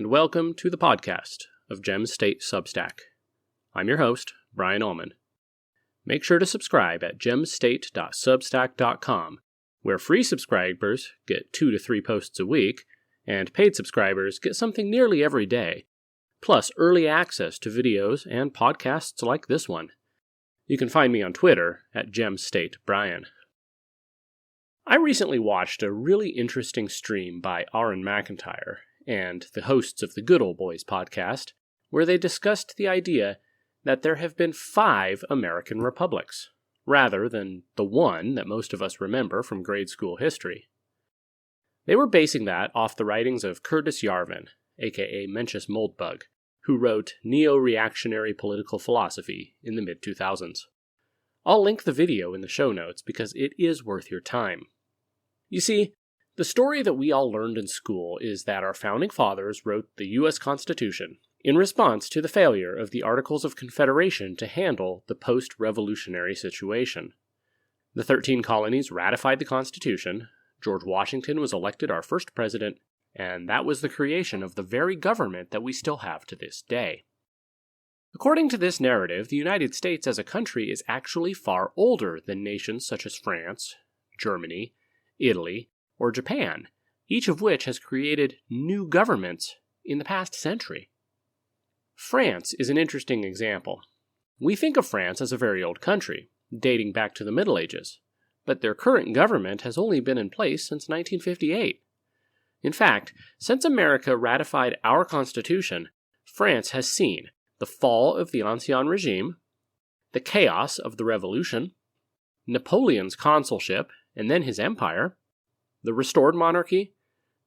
welcome to the podcast of Gem State Substack. I'm your host, Brian Ullman. Make sure to subscribe at gemstate.substack.com, where free subscribers get 2 to 3 posts a week, and paid subscribers get something nearly every day, plus early access to videos and podcasts like this one. You can find me on Twitter at GemStateBrian. I recently watched a really interesting stream by Auron MacIntyre and the hosts of the Good Ol' Boys podcast, where they discussed the idea that there have been 5 American republics, rather than the one that most of us remember from grade school history. They were basing that off the writings of Curtis Yarvin, aka Mencius Moldbug, who wrote Neo-Reactionary Political Philosophy in the mid-2000s. I'll link the video in the show notes because it is worth your time. You see, the story that we all learned in school is that our founding fathers wrote the U.S. Constitution in response to the failure of the Articles of Confederation to handle the post-revolutionary situation. The 13 colonies ratified the Constitution, George Washington was elected our first president, and that was the creation of the very government that we still have to this day. According to this narrative, the United States as a country is actually far older than nations such as France, Germany, Italy, or Japan, each of which has created new governments in the past century. France is an interesting example. We think of France as a very old country, dating back to the Middle Ages, but their current government has only been in place since 1958. In fact, since America ratified our Constitution, France has seen the fall of the Ancien regime, the chaos of the Revolution, Napoleon's consulship and then his empire, the restored monarchy,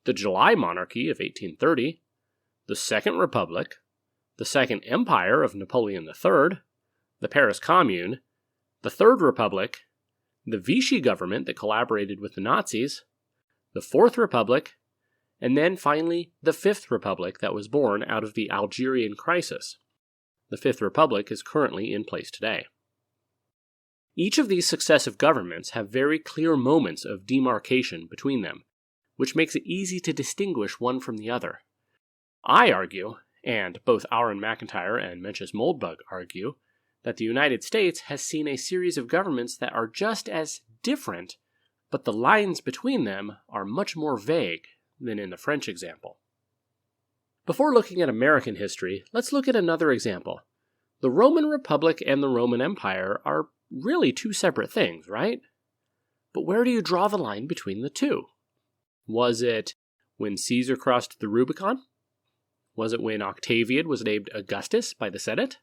the July monarchy of 1830, the Second Republic, the Second Empire of Napoleon III, the Paris Commune, the Third Republic, the Vichy government that collaborated with the Nazis, the Fourth Republic, and then finally the Fifth Republic that was born out of the Algerian crisis. The Fifth Republic is currently in place today. Each of these successive governments have very clear moments of demarcation between them, which makes it easy to distinguish one from the other. I argue, and both Auron MacIntyre and Mencius Moldbug argue, that the United States has seen a series of governments that are just as different, but the lines between them are much more vague than in the French example. Before looking at American history, let's look at another example. The Roman Republic and the Roman Empire are really 2 separate things, right? But where do you draw the line between the two? Was it when Caesar crossed the Rubicon? Was it when Octavian was named Augustus by the Senate?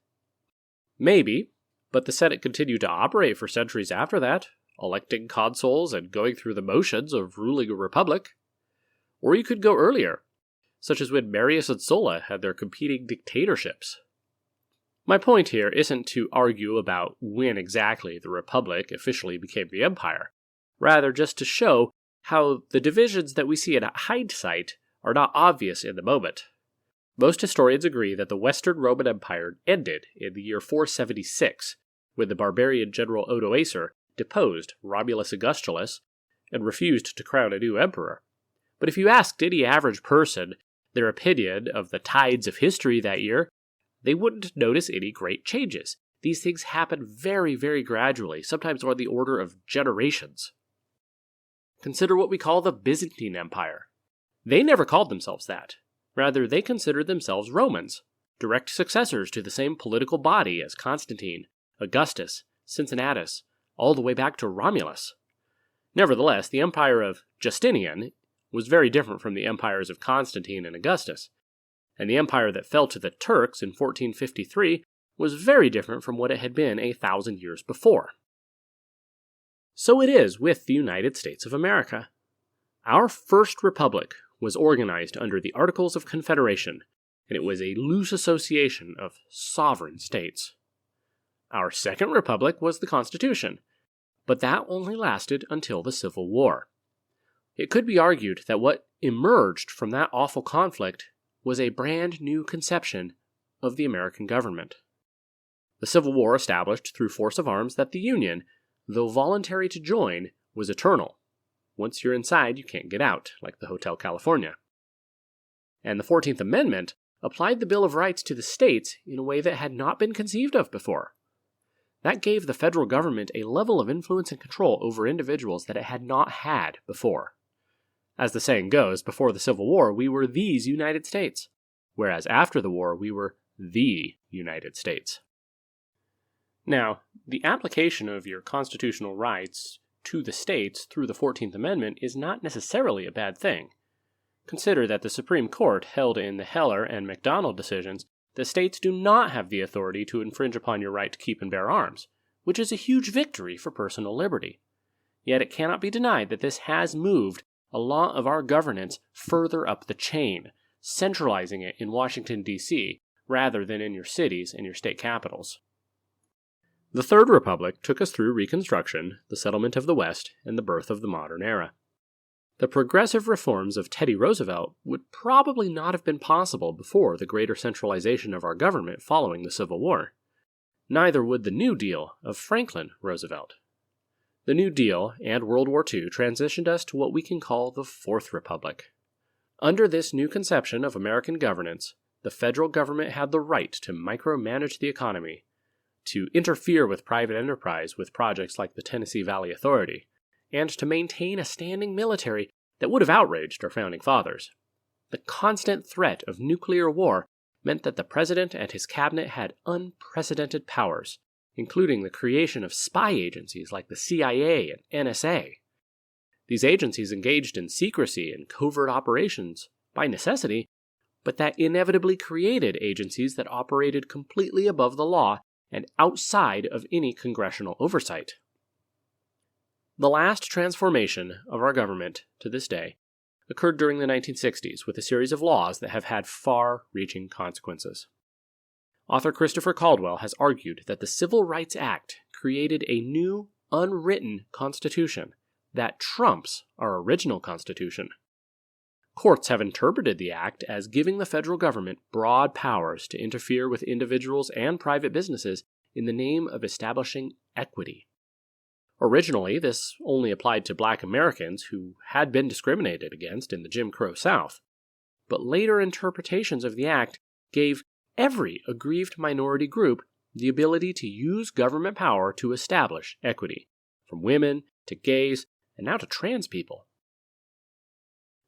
Maybe, but the Senate continued to operate for centuries after that, electing consuls and going through the motions of ruling a republic. Or you could go earlier, such as when Marius and Sulla had their competing dictatorships. My point here isn't to argue about when exactly the Republic officially became the Empire, rather just to show how the divisions that we see in hindsight are not obvious in the moment. Most historians agree that the Western Roman Empire ended in the year 476, when the barbarian general Odoacer deposed Romulus Augustulus and refused to crown a new emperor. But if you asked any average person their opinion of the tides of history that year, they wouldn't notice any great changes. These things happen very, very gradually, sometimes on the order of generations. Consider what we call the Byzantine Empire. They never called themselves that. Rather, they considered themselves Romans, direct successors to the same political body as Constantine, Augustus, Cincinnatus, all the way back to Romulus. Nevertheless, the empire of Justinian was very different from the empires of Constantine and Augustus, and the empire that fell to the Turks in 1453 was very different from what it had been 1,000 years before. So it is with the United States of America. Our first republic was organized under the Articles of Confederation, and it was a loose association of sovereign states. Our second republic was the Constitution, but that only lasted until the Civil War. It could be argued that what emerged from that awful conflict was a brand new conception of the American government. The Civil War established through force of arms that the Union, though voluntary to join, was eternal. Once you're inside, you can't get out, like the Hotel California. And the 14th Amendment applied the Bill of Rights to the states in a way that had not been conceived of before. That gave the federal government a level of influence and control over individuals that it had not had before. As the saying goes, before the Civil War, we were these United States, whereas after the war, we were the United States. Now, the application of your constitutional rights to the states through the 14th Amendment is not necessarily a bad thing. Consider that the Supreme Court held in the Heller and McDonald decisions that states do not have the authority to infringe upon your right to keep and bear arms, which is a huge victory for personal liberty. Yet it cannot be denied that this has moved a lot of our governance further up the chain, centralizing it in Washington, D.C., rather than in your cities and your state capitals. The Third Republic took us through Reconstruction, the settlement of the West, and the birth of the modern era. The progressive reforms of Teddy Roosevelt would probably not have been possible before the greater centralization of our government following the Civil War. Neither would the New Deal of Franklin Roosevelt. The New Deal and World War II transitioned us to what we can call the Fourth Republic. Under this new conception of American governance, the federal government had the right to micromanage the economy, to interfere with private enterprise with projects like the Tennessee Valley Authority, and to maintain a standing military that would have outraged our founding fathers. The constant threat of nuclear war meant that the president and his cabinet had unprecedented powers, including the creation of spy agencies like the CIA and NSA. These agencies engaged in secrecy and covert operations by necessity, but that inevitably created agencies that operated completely above the law and outside of any congressional oversight. The last transformation of our government to this day occurred during the 1960s with a series of laws that have had far-reaching consequences. Author Christopher Caldwell has argued that the Civil Rights Act created a new, unwritten constitution that trumps our original constitution. Courts have interpreted the act as giving the federal government broad powers to interfere with individuals and private businesses in the name of establishing equity. Originally, this only applied to Black Americans who had been discriminated against in the Jim Crow South, but later interpretations of the act gave every aggrieved minority group the ability to use government power to establish equity, from women to gays and now to trans people.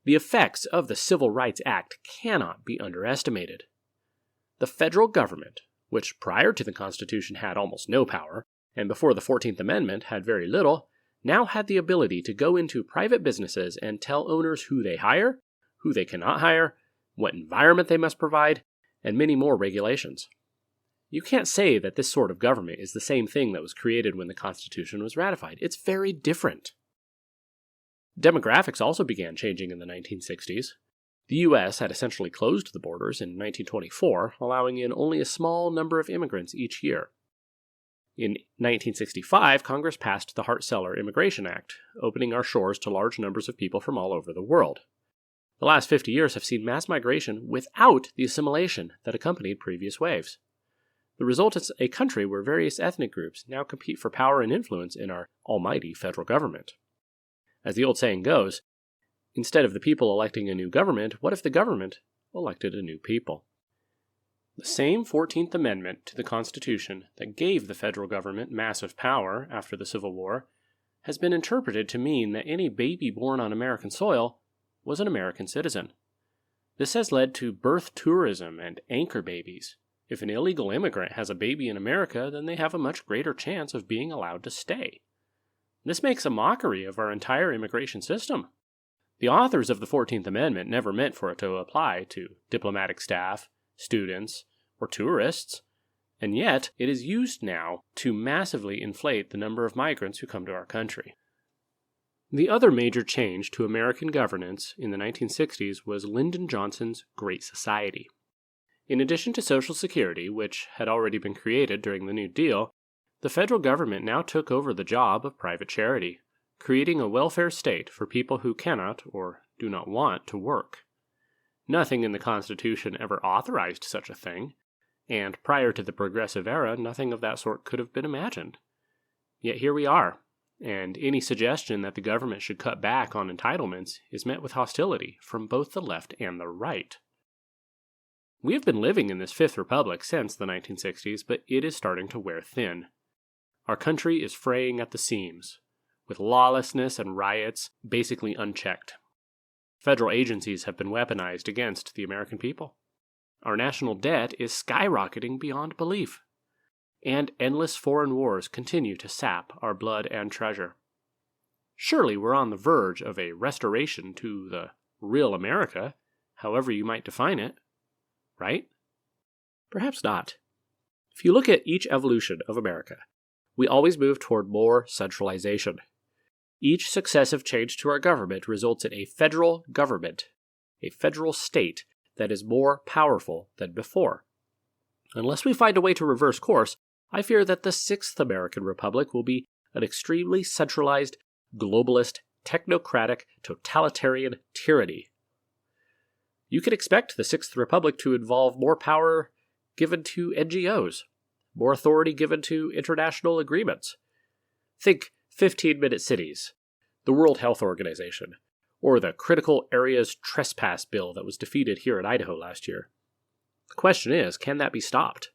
The effects of the Civil Rights Act cannot be underestimated. The federal government, which prior to the Constitution had almost no power, and before the 14th Amendment had very little, now had the ability to go into private businesses and tell owners who they hire, who they cannot hire, what environment they must provide, and many more regulations. You can't say that this sort of government is the same thing that was created when the Constitution was ratified. It's very different. Demographics also began changing in the 1960s. The U.S. had essentially closed the borders in 1924, allowing in only a small number of immigrants each year. In 1965, Congress passed the Hart-Celler Immigration Act, opening our shores to large numbers of people from all over the world. The last 50 years have seen mass migration without the assimilation that accompanied previous waves. The result is a country where various ethnic groups now compete for power and influence in our almighty federal government. As the old saying goes, instead of the people electing a new government, what if the government elected a new people? The same 14th Amendment to the Constitution that gave the federal government massive power after the Civil War has been interpreted to mean that any baby born on American soil was an American citizen. This has led to birth tourism and anchor babies. If an illegal immigrant has a baby in America, then they have a much greater chance of being allowed to stay. This makes a mockery of our entire immigration system. The authors of the 14th Amendment never meant for it to apply to diplomatic staff, students, or tourists, and yet it is used now to massively inflate the number of migrants who come to our country. The other major change to American governance in the 1960s was Lyndon Johnson's Great Society. In addition to Social Security, which had already been created during the New Deal, the federal government now took over the job of private charity, creating a welfare state for people who cannot or do not want to work. Nothing in the Constitution ever authorized such a thing, and prior to the Progressive Era, nothing of that sort could have been imagined. Yet here we are, and any suggestion that the government should cut back on entitlements is met with hostility from both the left and the right. We have been living in this Fifth Republic since the 1960s, but it is starting to wear thin. Our country is fraying at the seams, with lawlessness and riots basically unchecked. Federal agencies have been weaponized against the American people. Our national debt is skyrocketing beyond belief. And endless foreign wars continue to sap our blood and treasure. Surely we're on the verge of a restoration to the real America, however you might define it, right? Perhaps not. If you look at each evolution of America, we always move toward more centralization. Each successive change to our government results in a federal government, a federal state that is more powerful than before. Unless we find a way to reverse course, I fear that the Sixth American Republic will be an extremely centralized, globalist, technocratic, totalitarian tyranny. You can expect the Sixth Republic to involve more power given to NGOs, more authority given to international agreements. Think 15-minute cities, the World Health Organization, or the Critical Areas Trespass Bill that was defeated here in Idaho last year. The question is, can that be stopped?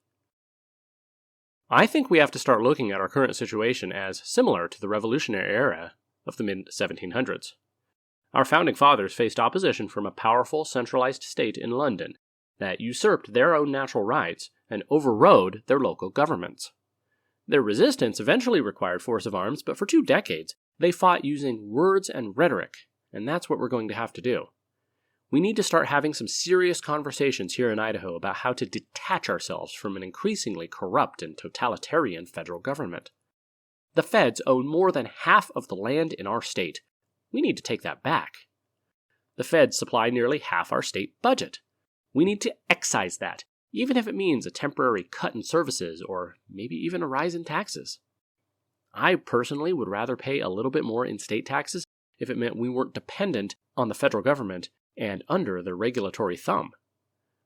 I think we have to start looking at our current situation as similar to the Revolutionary era of the mid-1700s. Our founding fathers faced opposition from a powerful centralized state in London that usurped their own natural rights and overrode their local governments. Their resistance eventually required force of arms, but for 2 decades, they fought using words and rhetoric, and that's what we're going to have to do. We need to start having some serious conversations here in Idaho about how to detach ourselves from an increasingly corrupt and totalitarian federal government. The feds own more than half of the land in our state. We need to take that back. The feds supply nearly half our state budget. We need to excise that, even if it means a temporary cut in services or maybe even a rise in taxes. I personally would rather pay a little bit more in state taxes if it meant we weren't dependent on the federal government and under their regulatory thumb.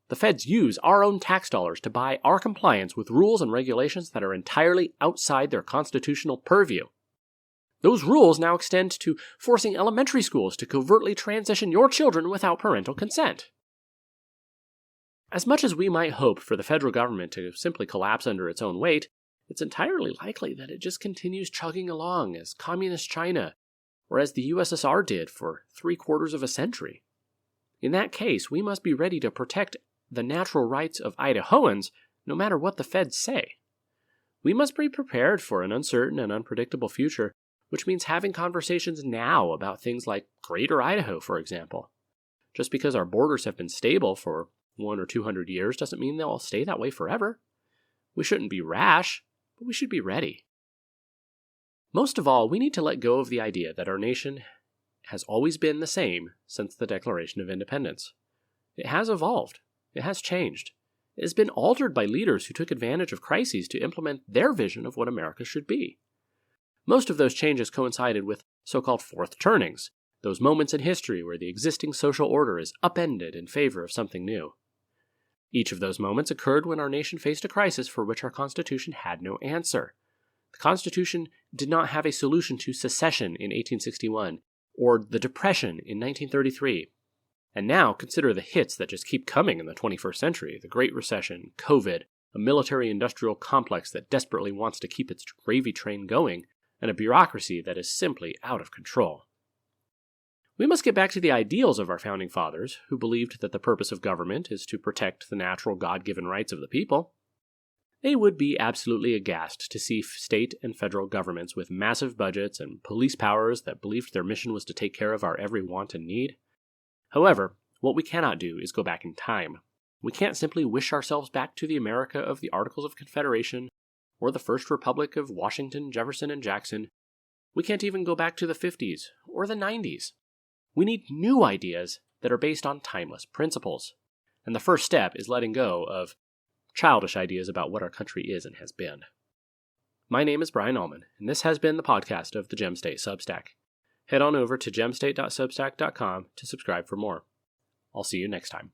The feds use our own tax dollars to buy our compliance with rules and regulations that are entirely outside their constitutional purview. Those rules now extend to forcing elementary schools to covertly transition your children without parental consent. As much as we might hope for the federal government to simply collapse under its own weight, it's entirely likely that it just continues chugging along as communist China, or as the USSR did for 3/4 of a century. In that case, we must be ready to protect the natural rights of Idahoans no matter what the feds say. We must be prepared for an uncertain and unpredictable future, which means having conversations now about things like Greater Idaho, for example. Just because our borders have been stable for 100 or 200 years doesn't mean they'll stay that way forever. We shouldn't be rash, but we should be ready. Most of all, we need to let go of the idea that our nation has always been the same since the Declaration of Independence. It has evolved. It has changed. It has been altered by leaders who took advantage of crises to implement their vision of what America should be. Most of those changes coincided with so-called fourth turnings, those moments in history where the existing social order is upended in favor of something new. Each of those moments occurred when our nation faced a crisis for which our Constitution had no answer. The Constitution did not have a solution to secession in 1861 or the Depression in 1933. And now consider the hits that just keep coming in the 21st century: the Great Recession, COVID, a military-industrial complex that desperately wants to keep its gravy train going, and a bureaucracy that is simply out of control. We must get back to the ideals of our founding fathers, who believed that the purpose of government is to protect the natural God-given rights of the people. They would be absolutely aghast to see state and federal governments with massive budgets and police powers that believed their mission was to take care of our every want and need. However, what we cannot do is go back in time. We can't simply wish ourselves back to the America of the Articles of Confederation or the First Republic of Washington, Jefferson, and Jackson. We can't even go back to the 50s or the 90s. We need new ideas that are based on timeless principles. And the first step is letting go of childish ideas about what our country is and has been. My name is Brian Allman, and this has been the podcast of the Gem State Substack. Head on over to gemstate.substack.com to subscribe for more. I'll see you next time.